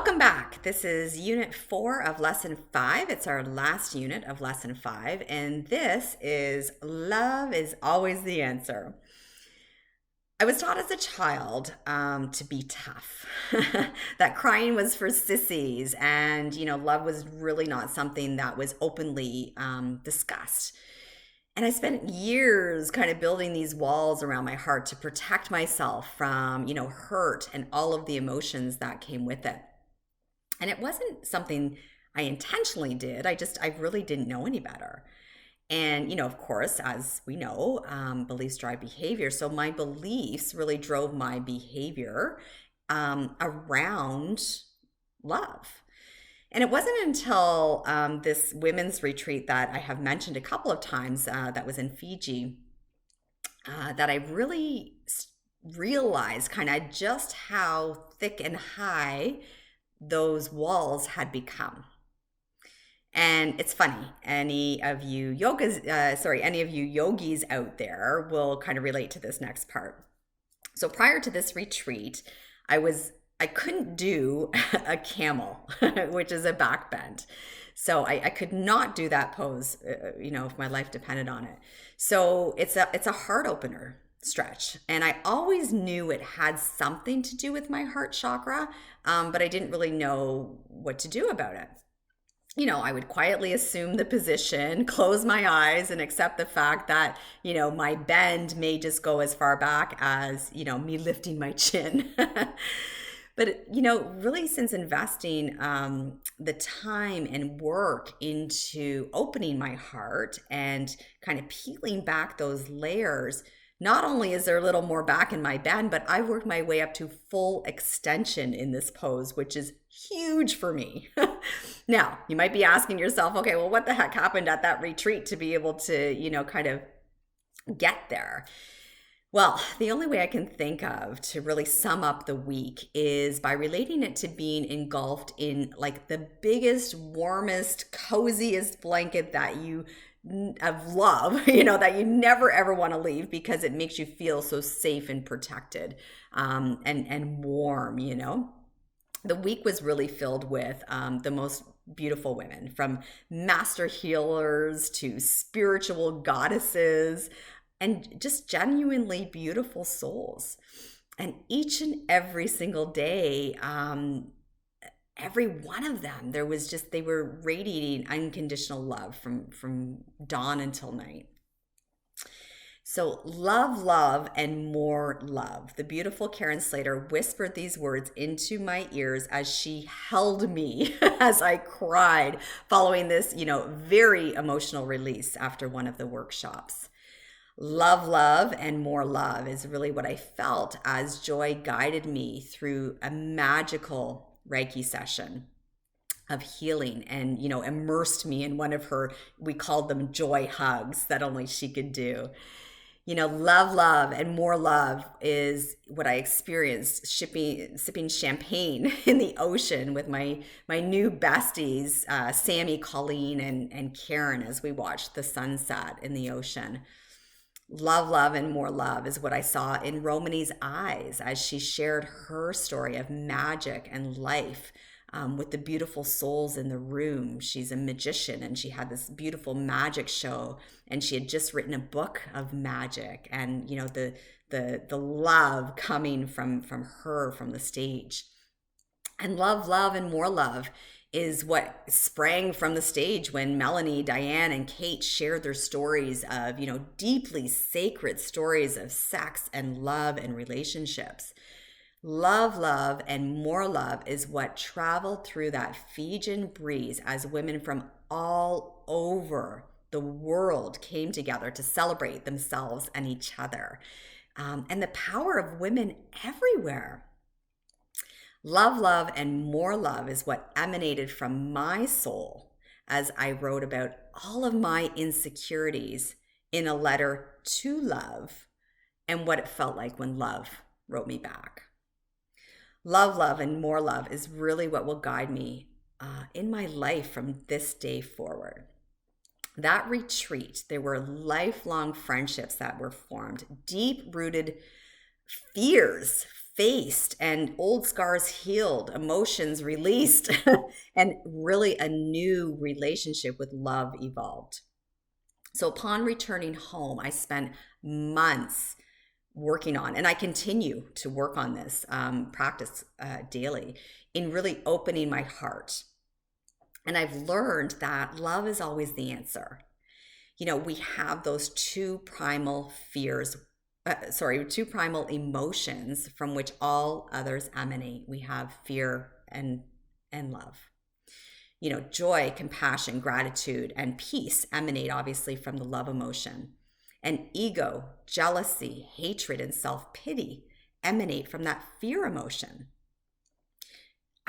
Welcome back. This is Unit 4 of Lesson 5. It's our last unit of Lesson 5, and this is Love is Always the Answer. I was taught as a child to be tough, that crying was for sissies, and, love was really not something that was openly discussed. And I spent years kind of building these walls around my heart to protect myself from, hurt and all of the emotions that came with it. And it wasn't something I intentionally did. I really didn't know any better. And, of course, as we know, beliefs drive behavior. So my beliefs really drove my behavior around love. And it wasn't until this women's retreat that I have mentioned a couple of times that was in Fiji that I really realized kind of just how thick and high those walls had become. And it's funny, any of you yogis out there will kind of relate to this next part. So prior to this retreat, I couldn't do a camel, which is a back bend. So I could not do that pose, if my life depended on it. So it's a heart opener stretch. And I always knew it had something to do with my heart chakra, but I didn't really know what to do about it. I would quietly assume the position, close my eyes, and accept the fact that, my bend may just go as far back as, me lifting my chin. But, really since investing the time and work into opening my heart and kind of peeling back those layers, not only is there a little more back in my bend, but I worked my way up to full extension in this pose, which is huge for me. Now, you might be asking yourself, okay, well, what the heck happened at that retreat to be able to, kind of get there? Well, the only way I can think of to really sum up the week is by relating it to being engulfed in like the biggest, warmest, coziest blanket that you of love, that you never ever want to leave because it makes you feel so safe and protected and warm. The week was really filled with the most beautiful women, from master healers to spiritual goddesses, and just genuinely beautiful souls. And each and every single day, every one of them, they were radiating unconditional love from dawn until night. So love, love, and more love. The beautiful Karen Slater whispered these words into my ears as she held me as I cried following this, very emotional release after one of the workshops. Love, love, and more love is really what I felt as Joy guided me through a magical Reiki session of healing and, immersed me in one of her, we called them joy hugs that only she could do. Love, love, and more love is what I experienced sipping champagne in the ocean with my new besties, Sammy, Colleen, and Karen, as we watched the sunset in the ocean. Love, love, and more love is what I saw in Romany's eyes as she shared her story of magic and life with the beautiful souls in the room. She's a magician and she had this beautiful magic show, and she had just written a book of magic, and the love coming from her from the stage. And love, love, and more love is what sprang from the stage when Melanie, Diane, and Kate shared their stories of, deeply sacred stories of sex and love and relationships. Love, love, and more love is what traveled through that Fijian breeze as women from all over the world came together to celebrate themselves and each other, and the power of women everywhere. Love, love, and more love is what emanated from my soul as I wrote about all of my insecurities in a letter to love and what it felt like when love wrote me back. Love, love, and more love is really what will guide me in my life from this day forward. That retreat, there were lifelong friendships that were formed, deep-rooted fears faced and old scars healed, emotions released, and really a new relationship with love evolved. So upon returning home, I spent months working on, and I continue to work on this practice daily in really opening my heart. And I've learned that love is always the answer. We have those two primal two primal emotions from which all others emanate. We have fear and love. Joy, compassion, gratitude, and peace emanate obviously from the love emotion. And ego, jealousy, hatred, and self-pity emanate from that fear emotion.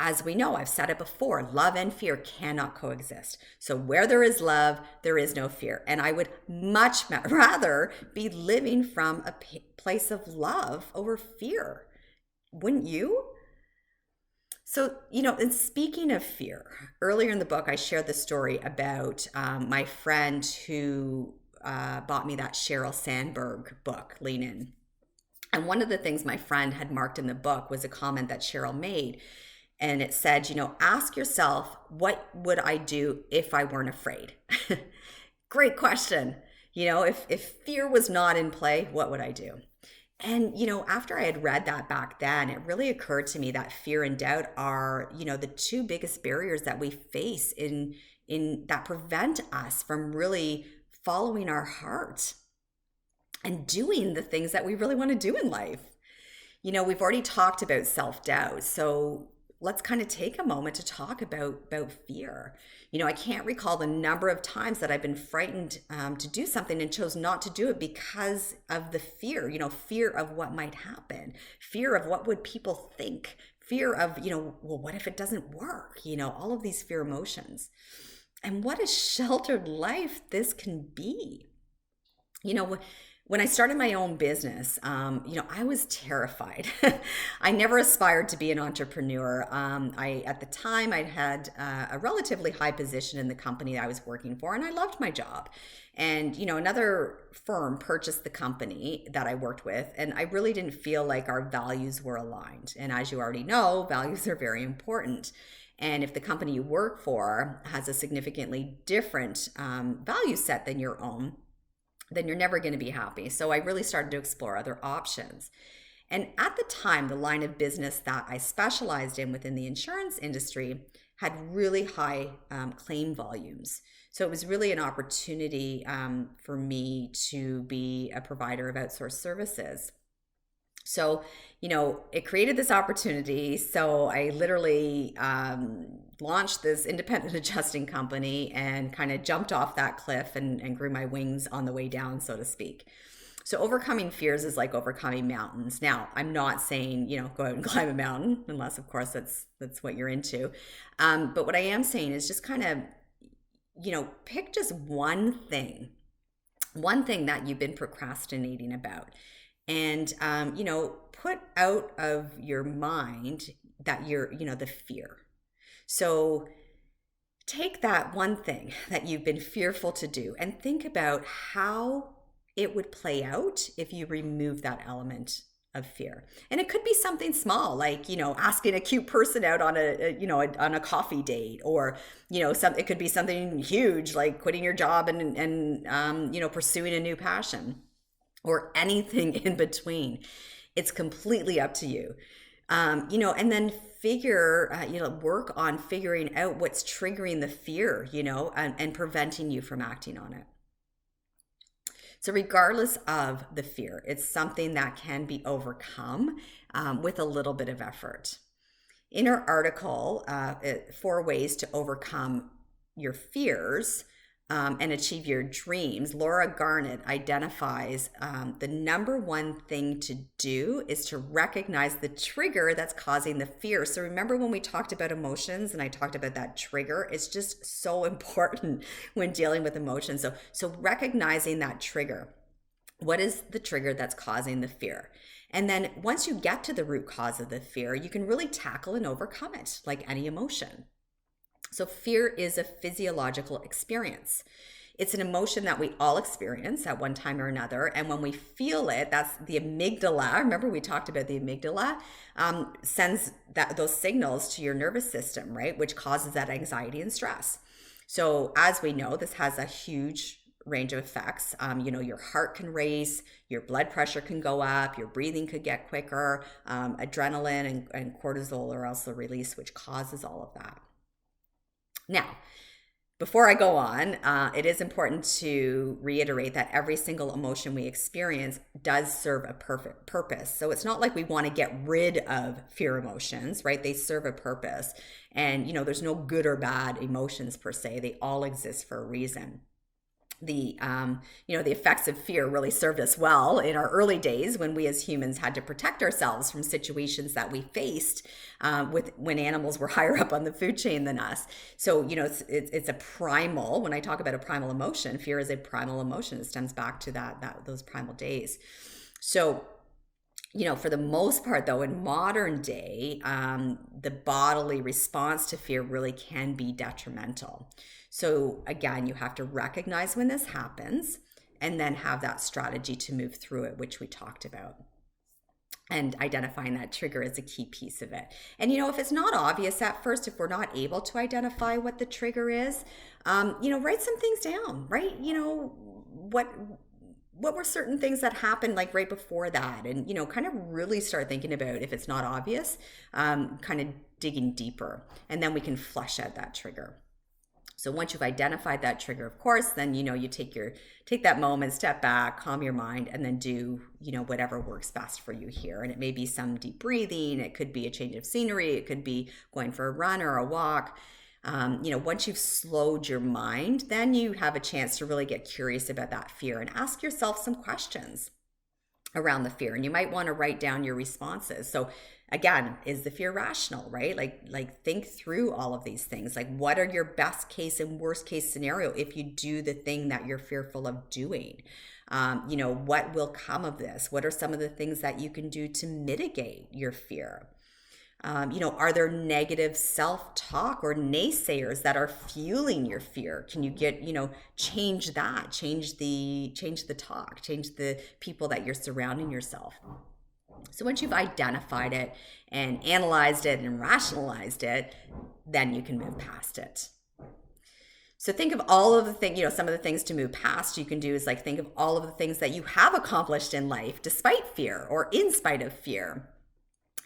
As we know, I've said it before, love and fear cannot coexist. So where there is love, there is no fear. And I would much rather be living from a place of love over fear. Wouldn't you? So, and speaking of fear, earlier in the book, I shared the story about my friend who bought me that Sheryl Sandberg book, Lean In. And one of the things my friend had marked in the book was a comment that Sheryl made. And it said, ask yourself, what would I do if I weren't afraid? Great question. If fear was not in play, what would I do? And, after I had read that back then, it really occurred to me that fear and doubt are, the two biggest barriers that we face in that prevent us from really following our heart and doing the things that we really want to do in life. We've already talked about self-doubt. So let's kind of take a moment to talk about fear. I can't recall the number of times that I've been frightened to do something and chose not to do it because of the fear, fear of what might happen, fear of what would people think, fear of, well, what if it doesn't work? All of these fear emotions. And what a sheltered life this can be. When I started my own business, I was terrified. I never aspired to be an entrepreneur. At the time, I had a relatively high position in the company that I was working for, and I loved my job. And, another firm purchased the company that I worked with, and I really didn't feel like our values were aligned. And as you already know, values are very important. And if the company you work for has a significantly different value set than your own, then you're never going to be happy. So I really started to explore other options. And at the time, the line of business that I specialized in within the insurance industry had really high claim volumes. So it was really an opportunity for me to be a provider of outsourced services. So, it created this opportunity. So I literally launched this independent adjusting company and kind of jumped off that cliff and grew my wings on the way down, so to speak. So overcoming fears is like overcoming mountains. Now, I'm not saying, go out and climb a mountain, unless, of course, that's what you're into. But what I am saying is just kind of, pick just one thing that you've been procrastinating about. And, put out of your mind that you're, the fear. So take that one thing that you've been fearful to do and think about how it would play out if you remove that element of fear. And it could be something small, like, asking a cute person out on on a coffee date, or, it could be something huge, like quitting your job and pursuing a new passion, or anything in between. It's completely up to you. And then work on figuring out what's triggering the fear, and preventing you from acting on it. So regardless of the fear, it's something that can be overcome with a little bit of effort. In her article, 4 ways to overcome your fears and achieve your dreams, Laura Garnett identifies the number one thing to do is to recognize the trigger that's causing the fear. So remember when we talked about emotions and I talked about that trigger, it's just so important when dealing with emotions. So recognizing that trigger. What is the trigger that's causing the fear? And then once you get to the root cause of the fear, you can really tackle and overcome it like any emotion. So fear is a physiological experience. It's an emotion that we all experience at one time or another. And when we feel it, that's the amygdala. Remember, we talked about the amygdala, sends those signals to your nervous system, right? Which causes that anxiety and stress. So as we know, this has a huge range of effects. Your heart can race, your blood pressure can go up, your breathing could get quicker, adrenaline and cortisol are also released, which causes all of that. Now, before I go on, it is important to reiterate that every single emotion we experience does serve a perfect purpose. So it's not like we want to get rid of fear emotions, right? They serve a purpose. And, there's no good or bad emotions per se. They all exist for a reason. The effects of fear really served us well in our early days when we as humans had to protect ourselves from situations that we faced when animals were higher up on the food chain than us. So, it's a primal, when I talk about a primal emotion, fear is a primal emotion. It stems back to those primal days. So, for the most part, though, in modern day, the bodily response to fear really can be detrimental. So again, you have to recognize when this happens and then have that strategy to move through it, which we talked about. And identifying that trigger is a key piece of it. And, if it's not obvious at first, if we're not able to identify what the trigger is, write some things down, right? What were certain things that happened like right before that? And, kind of really start thinking about, if it's not obvious, kind of digging deeper. And then we can flesh out that trigger. So once you've identified that trigger, of course, then, you take that moment, step back, calm your mind, and then do, whatever works best for you here. And it may be some deep breathing. It could be a change of scenery. It could be going for a run or a walk. Once you've slowed your mind, then you have a chance to really get curious about that fear and ask yourself some questions around the fear. And you might want to write down your responses. So again, is the fear rational, right? Like think through all of these things. Like, what are your best case and worst case scenario if you do the thing that you're fearful of doing? What will come of this? What are some of the things that you can do to mitigate your fear? Are there negative self-talk or naysayers that are fueling your fear? Can you change that, change the talk, change the people that you're surrounding yourself? So once you've identified it and analyzed it and rationalized it, then you can move past it. So think of all of the things, some of the things to move past you can do is like think of all of the things that you have accomplished in life despite fear or in spite of fear.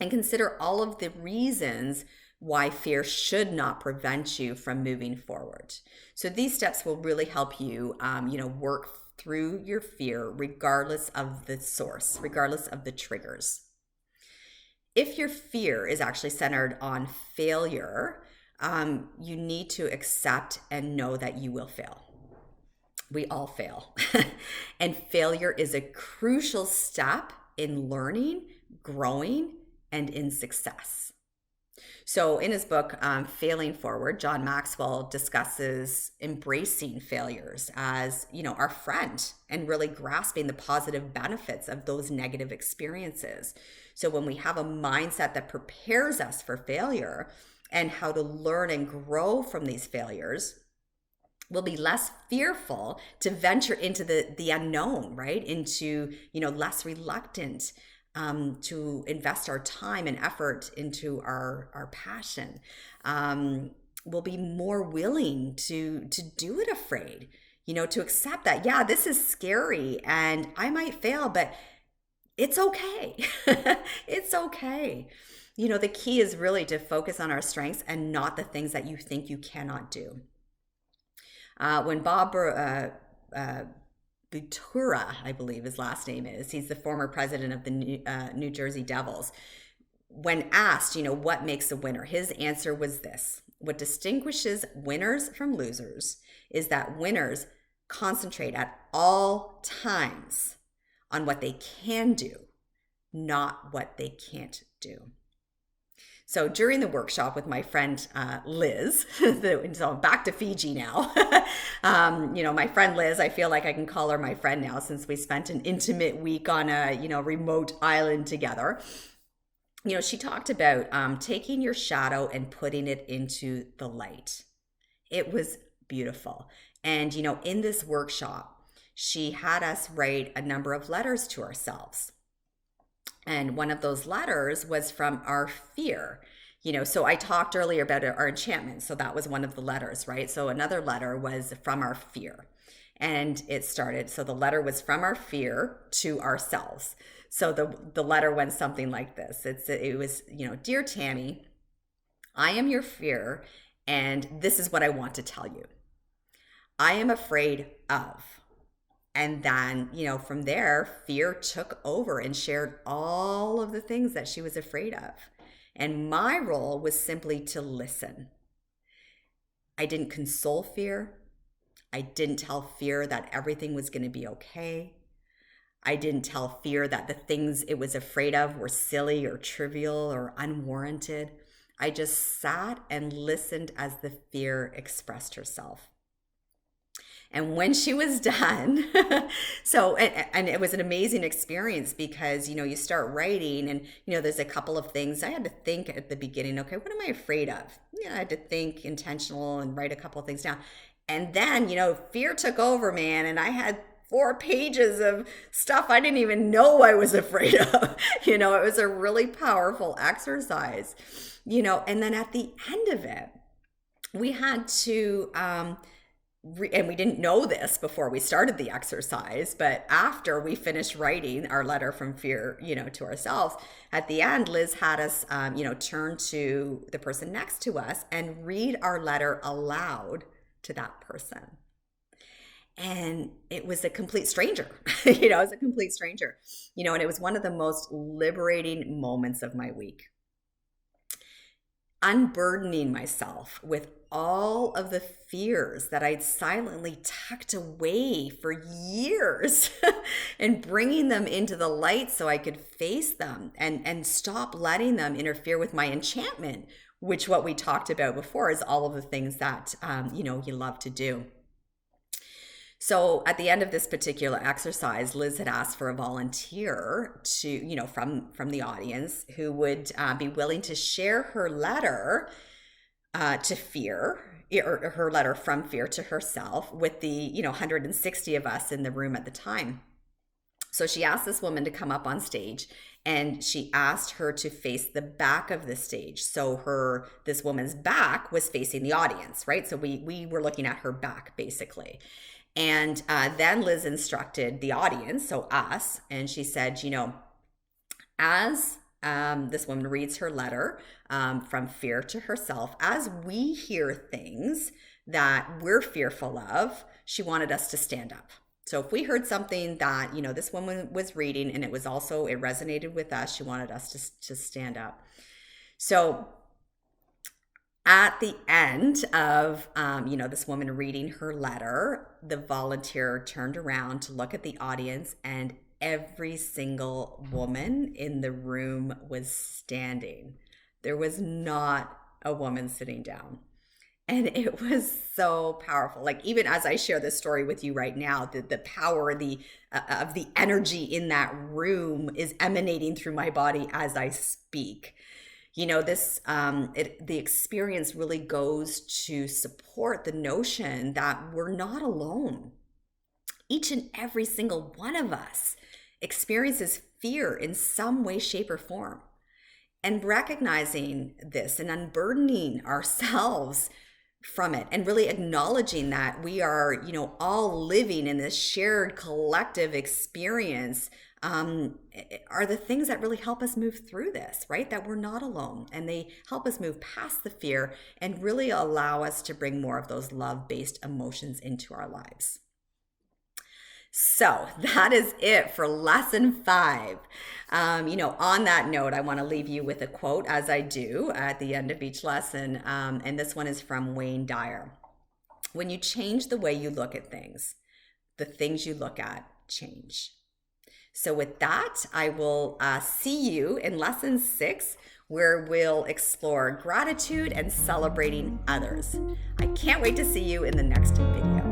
And consider all of the reasons why fear should not prevent you from moving forward. So these steps will really help you, work through your fear regardless of the source, regardless of the triggers. If your fear is actually centered on failure, you need to accept and know that you will fail. We all fail. And failure is a crucial step in learning, growing, and in success. So in his book, Failing Forward, John Maxwell discusses embracing failures as, our friend and really grasping the positive benefits of those negative experiences. So when we have a mindset that prepares us for failure and how to learn and grow from these failures, we'll be less fearful to venture into the unknown, right? Into, less reluctant to invest our time and effort into our passion. We'll be more willing to do it afraid, to accept that, yeah, this is scary and I might fail, but it's okay. It's okay. The key is really to focus on our strengths and not the things that you think you cannot do. When Bob Butura, I believe his last name is. He's the former president of the New Jersey Devils. When asked, what makes a winner, his answer was this: what distinguishes winners from losers is that winners concentrate at all times on what they can do, not what they can't do. So during the workshop with my friend Liz, so back to Fiji now, my friend Liz, I feel like I can call her my friend now since we spent an intimate week on a, remote island together. She talked about taking your shadow and putting it into the light. It was beautiful. And, in this workshop, she had us write a number of letters to ourselves. And one of those letters was from our fear. So I talked earlier about our enchantment. So that was one of the letters, right? So another letter was from our fear. And it started, so the letter was from our fear to ourselves. So the letter went something like this. It was, Dear Tammy, I am your fear, and this is what I want to tell you. I am afraid of. And then, from there, fear took over and shared all of the things that she was afraid of. And my role was simply to listen. I didn't console fear. I didn't tell fear that everything was going to be okay. I didn't tell fear that the things it was afraid of were silly or trivial or unwarranted. I just sat and listened as the fear expressed herself. And when she was done, and it was an amazing experience because, you start writing and, there's a couple of things I had to think at the beginning. Okay, what am I afraid of? I had to think intentional and write a couple of things down. And then, fear took over, man. And I had 4 pages of stuff I didn't even know I was afraid of. It was a really powerful exercise, and then at the end of it, we had to, and we didn't know this before we started the exercise, but after we finished writing our letter from fear, to ourselves, at the end, Liz had us, turn to the person next to us and read our letter aloud to that person. And it was a complete stranger, it was a complete stranger, and it was one of the most liberating moments of my week. Unburdening myself with all of the fears that I'd silently tucked away for years and bringing them into the light so I could face them and stop letting them interfere with my enchantment, which what we talked about before is all of the things that, you love to do. So at the end of this particular exercise, Liz had asked for a volunteer to, from the audience who would be willing to share her letter to fear, or her letter from fear to herself with the, 160 of us in the room at the time. So she asked this woman to come up on stage and she asked her to face the back of the stage. So this woman's back was facing the audience, right? So we were looking at her back basically. And then Liz instructed the audience, so us, and she said, as this woman reads her letter from fear to herself, as we hear things that we're fearful of, she wanted us to stand up. So if we heard something that, this woman was reading and it resonated with us, she wanted us to stand up. So at the end of, this woman reading her letter, the volunteer turned around to look at the audience and every single woman in the room was standing. There was not a woman sitting down. And it was so powerful. Like even as I share this story with you right now, the power of the energy in that room is emanating through my body as I speak. The experience really goes to support the notion that we're not alone. Each and every single one of us experiences fear in some way, shape, or form. And recognizing this and unburdening ourselves from it and really acknowledging that we are, all living in this shared collective experience are the things that really help us move through this, right? That we're not alone, and they help us move past the fear and really allow us to bring more of those love-based emotions into our lives. So that is it for lesson 5. On that note, I want to leave you with a quote, as I do at the end of each lesson. And this one is from Wayne Dyer. When you change the way you look at things, the things you look at change. So with that, I will see you in lesson 6, where we'll explore gratitude and celebrating others. I can't wait to see you in the next video.